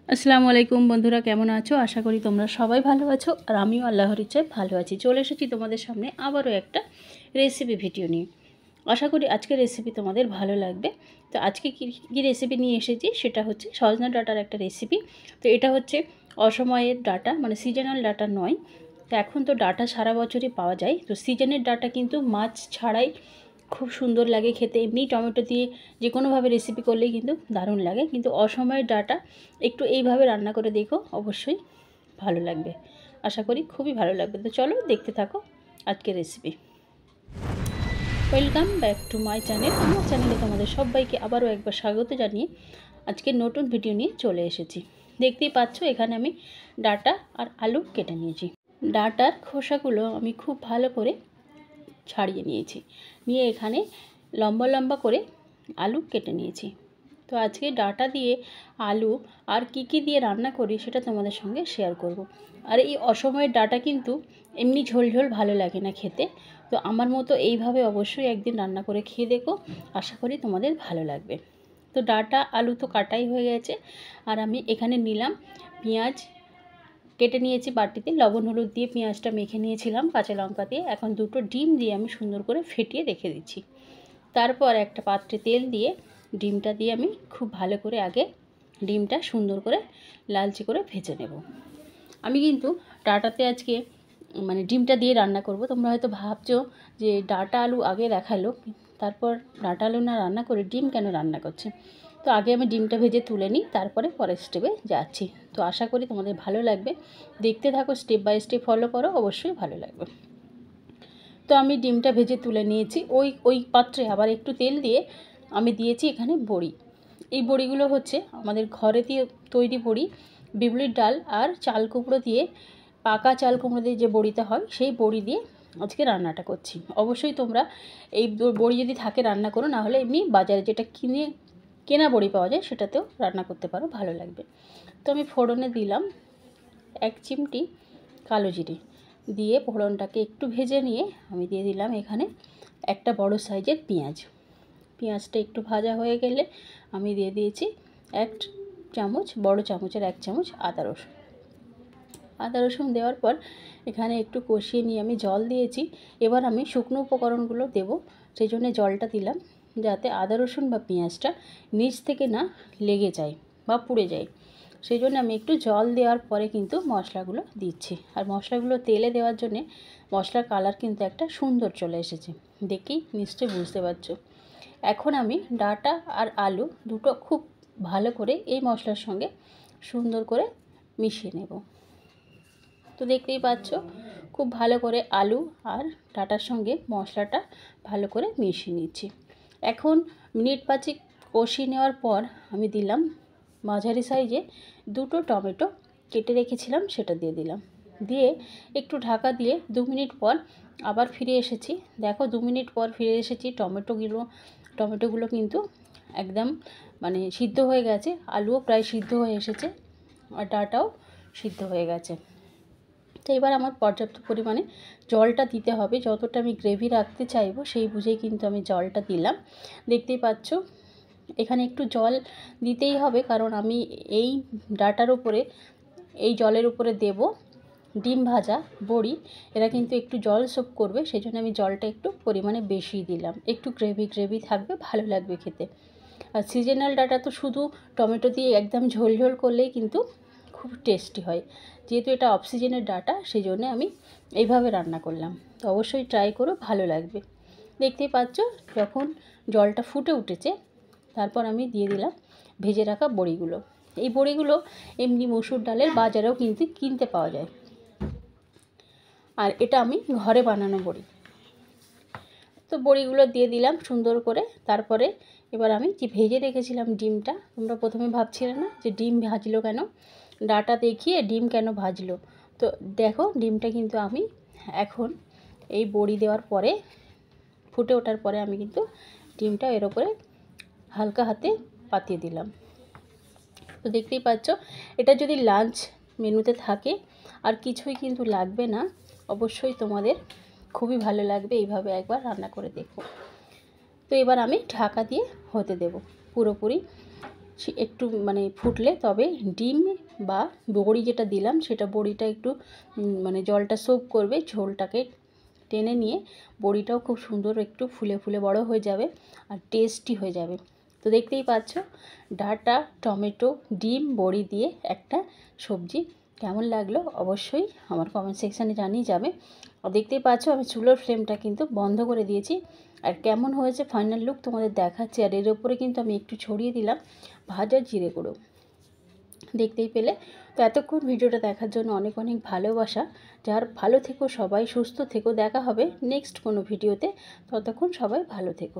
আসসালামু আলাইকুম বন্ধুরা, কেমন আছো? আশা করি তোমরা সবাই ভালো আছো আর আমিও আল্লাহর ইচ্ছায় ভালো আছি। চলে এসেছি তোমাদের সামনে আবারও একটা রেসিপি ভিডিও নিয়ে। আশা করি আজকের রেসিপি তোমাদের ভালো লাগবে। তো আজকে কী রেসিপি নিয়ে এসেছি সেটা হচ্ছে সজনা ডাঁটার একটা রেসিপি। তো এটা হচ্ছে অসময়ের ডাঁটা, মানে সিজনাল ডাঁটা নয়। তো এখন তো ডাঁটা সারা বছরই পাওয়া যায়। তো সিজনের ডাঁটা কিন্তু মাছ ছাড়াই খুব সুন্দর লাগে খেতে। এমনি টমেটো দিয়ে যে কোনোভাবে রেসিপি করলেই কিন্তু দারুণ লাগে, কিন্তু অসময়ের ডাঁটা একটু এইভাবে রান্না করে দেখো, অবশ্যই ভালো লাগবে। আশা করি খুবই ভালো লাগবে। তো চলো দেখতে থাকো আজকের recipe. Welcome back to my channel. আমার চ্যানেলে তোমাদের সবাইকে আবারও একবার স্বাগত জানিয়ে আজকের নতুন ভিডিও নিয়ে চলে এসেছি। দেখতেই পাচ্ছ এখানে আমি ডাঁটা আর আলু কেটে নিয়েছি। ডাঁটার খোসাগুলো আমি খুব ভালো করে ছাড়িয়ে নিয়েছি, নিয়ে এখানে লম্বা লম্বা করে আলু কেটে নিয়েছি। তো আজকে ডাঁটা দিয়ে আলু আর কি দিয়ে রান্না করি সেটা তোমাদের সঙ্গে শেয়ার করব। আর এই অসময়ের ডাঁটা কিন্তু এমনি ঝোল ঝোল ভালো লাগে না খেতে। তো আমার মতো এইভাবে অবশ্যই একদিন রান্না করে খেয়ে দেখো, আশা করি তোমাদের ভালো লাগবে। তো ডাঁটা আলু তো কাটাই হয়ে গেছে, আর আমি এখানে নিলাম পেঁয়াজ কেটে নিয়েছি বাটিতে, লবণ হলুদ দিয়ে পেঁয়াজটা মেখে নিয়েছিলাম, কাঁচা লঙ্কা দিয়ে। এখন দুটো ডিম দিয়ে আমি সুন্দর করে ফেটিয়ে রেখে দিচ্ছি। তারপর একটা পাত্রে তেল দিয়ে ডিমটা দিয়ে আমি খুব ভালো করে আগে ডিমটা সুন্দর করে লালচে করে ভেজে নেব। আমি কিন্তু ডাঁটাতে আজকে মানে ডিমটা দিয়ে রান্না করব। তোমরা হয়তো ভাবছো যে ডাঁটা আলু আগে দেখালো, তারপর ডাঁটা আলু না রান্না করে ডিম কেন রান্না করছে। তো আগে আমি ডিমটা ভেজে তুলে নিই, তারপরে পরের স্টেপে যাচ্ছি। তো আশা করি তোমাদের ভালো লাগবে, দেখতে থাকো, স্টেপ বাই স্টেপ ফলো করো, অবশ্যই ভালো লাগবে। তো আমি ডিমটা ভেজে তুলে নিয়েছি। ওই পাত্রে আবার একটু তেল দিয়ে আমি দিয়েছি এখানে বড়ি। এই বড়িগুলো হচ্ছে আমাদের ঘরে দিয়ে তৈরি বড়ি, বিউলির ডাল আর চাল কুমড়ো দিয়ে, পাকা চাল কুমড়ো দিয়ে যে বড়িটা হয় সেই বড়ি দিয়ে আজকে রান্নাটা করছি। অবশ্যই তোমরা এই বড়ি যদি থাকে রান্না করো, না হলে এমনি বাজারে যেটা কেনা বড়ি পাওয়া যায় সেটাতেও রান্না করতে পারো, ভালো লাগবে। তো আমি ফোড়নে দিলাম 1 চিমটি কালো জিরে, দিয়ে ফোড়নটাকে একটু ভেজে নিয়ে আমি দিয়ে দিলাম এখানে একটা বড় সাইজের পেঁয়াজ। পেঁয়াজটা একটু ভাজা হয়ে গেলে আমি দিয়ে দিয়েছি 1 চামচ, বড় চামচের 1 চামচ আদা রসুন দেওয়ার পর এখানে একটু কষিয়ে নিয়ে আমি জল দিয়েছি। এবার আমি শুকনো উপকরণগুলো দেব, সেই জন্য জলটা দিলাম, যাতে আদা রসুন বা পেঁয়াজটা নিচ থেকে না লেগে যায় বা পুড়ে যায়। সেই জন্য আমি একটু জল দেওয়ার পরে কিন্তু মশলাগুলো দিচ্ছি। আর মশলাগুলো তেলে দেওয়ার জন্যে মশলার কালার কিন্তু একটা সুন্দর চলে এসেছে, দেখেই নিশ্চয়ই বুঝতে পারছো। এখন আমি ডাঁটা আর আলু দুটো খুব ভালো করে এই মশলার সঙ্গে সুন্দর করে মিশিয়ে নেব। তো দেখতেই পাচ্ছ খুব ভালো করে আলু আর ডাঁটার সঙ্গে মশলাটা ভালো করে মিশিয়ে নিচ্ছি। এখন মিনিট 5 কষিয়ে নেওয়ার পর আমি দিলাম মাঝারি সাইজে দুটো টমেটো কেটে রেখেছিলাম, সেটা দিয়ে দিলাম। দিয়ে একটু ঢাকা দিয়ে 2 মিনিট পর আবার ফিরে এসেছি। দেখো 2 মিনিট পর ফিরে এসেছি, টমেটোগুলো কিন্তু একদম মানে সিদ্ধ হয়ে গেছে, আলুও প্রায় সিদ্ধ হয়ে এসেছে আর ডাঁটাও সিদ্ধ হয়ে গেছে। তো এবার আমার পর্যাপ্ত পরিমাণে জলটা দিতে হবে, যতটা আমি গ্রেভি রাখতে চাইবো সেই বুঝেই কিন্তু আমি জলটা দিলাম। দেখতেই পাচ্ছ এখানে একটু জল দিতেই হবে, কারণ আমি এই ডাঁটার উপরে, এই জলের উপরে দেব ডিম ভাজা বড়ি, এরা কিন্তু একটু জল সোক করবে, সেই জন্য আমি জলটা একটু পরিমাণে বেশি দিলাম। একটু গ্রেভি থাকবে, ভালো লাগবে খেতে। আর সিজনাল ডাঁটা তো শুধু টমেটো দিয়ে একদম ঝোল ঝোল করলেই কিন্তু খুব টেস্টি হয়। যেহেতু এটা অফ সিজনের ডাঁটা, সেই জন্য আমি এইভাবে রান্না করলাম। তো অবশ্যই ট্রাই করো, ভালো লাগবে। দেখতেই পাচ্ছ যখন জলটা ফুটে উঠেছে, তারপর আমি দিয়ে দিলাম ভেজে রাখা বড়িগুলো। এই বড়িগুলো এমনি মসুর ডালের বাজারেও কিন্তু কিনতে পাওয়া যায়, আর এটা আমি ঘরে বানানো বড়ি। তো বড়িগুলো দিয়ে দিলাম সুন্দর করে। তারপরে এবার আমি যে ভেজে রেখেছিলাম ডিমটা, তোমরা প্রথমে ভাবছিলে না যে ডিম ভাজলো কেন, ডাঁটা দেখিয়ে ডিম কেন ভাজলো। তো দেখো ডিমটা কিন্তু আমি এখন এই বড়ি দেওয়ার পরে ফুটে ওঠার পরে আমি কিন্তু ডিমটা এর ওপরে হালকা হাতে পাতিয়ে দিলাম। তো দেখতেই পাচ্ছ এটা যদি লাঞ্চ মেনুতে থাকে আর কিছুই কিন্তু লাগবে না, অবশ্যই তোমাদের খুবই ভালো লাগবে, এইভাবে একবার রান্না করে দেখো। তো এবার আমি ঢাকা দিয়ে হতে দেব পুরোপুরি একটু মানে ফুটলে তবে ডিম বা বড়ি যেটা দিলাম সেটা বড়িটা একটু মানে জলটা সোক করবে, ঝোলটাকে টেনে নিয়ে বড়িটাও খুব সুন্দর একটু ফুলে ফুলে বড় হয়ে যাবে আর টেস্টি হয়ে যাবে। তো দেখতেই পাচ্ছ ডাঁটা, টমেটো, ডিম, বড়ি দিয়ে একটা সবজি কেমন লাগলো অবশ্যই আমার কমেন্ট সেকশানে জানিয়ে যাবে। আর দেখতেই পাচ্ছ আমি চুলোর ফ্লেমটা কিন্তু বন্ধ করে দিয়েছি। আর কেমন হয়েছে ফাইনাল লুক তোমাদের দেখাচ্ছি। আর এর ওপরে কিন্তু আমি একটু ছড়িয়ে দিলাম ভাজা জিরে গুঁড়ো। দেখতেই পেলে। তো এতক্ষণ ভিডিওটা দেখার জন্য অনেক অনেক ভালোবাসা। যার ভালো থেকো সবাই, সুস্থ থেকো। দেখা হবে নেক্সট কোনো ভিডিওতে, ততক্ষণ সবাই ভালো থেকো।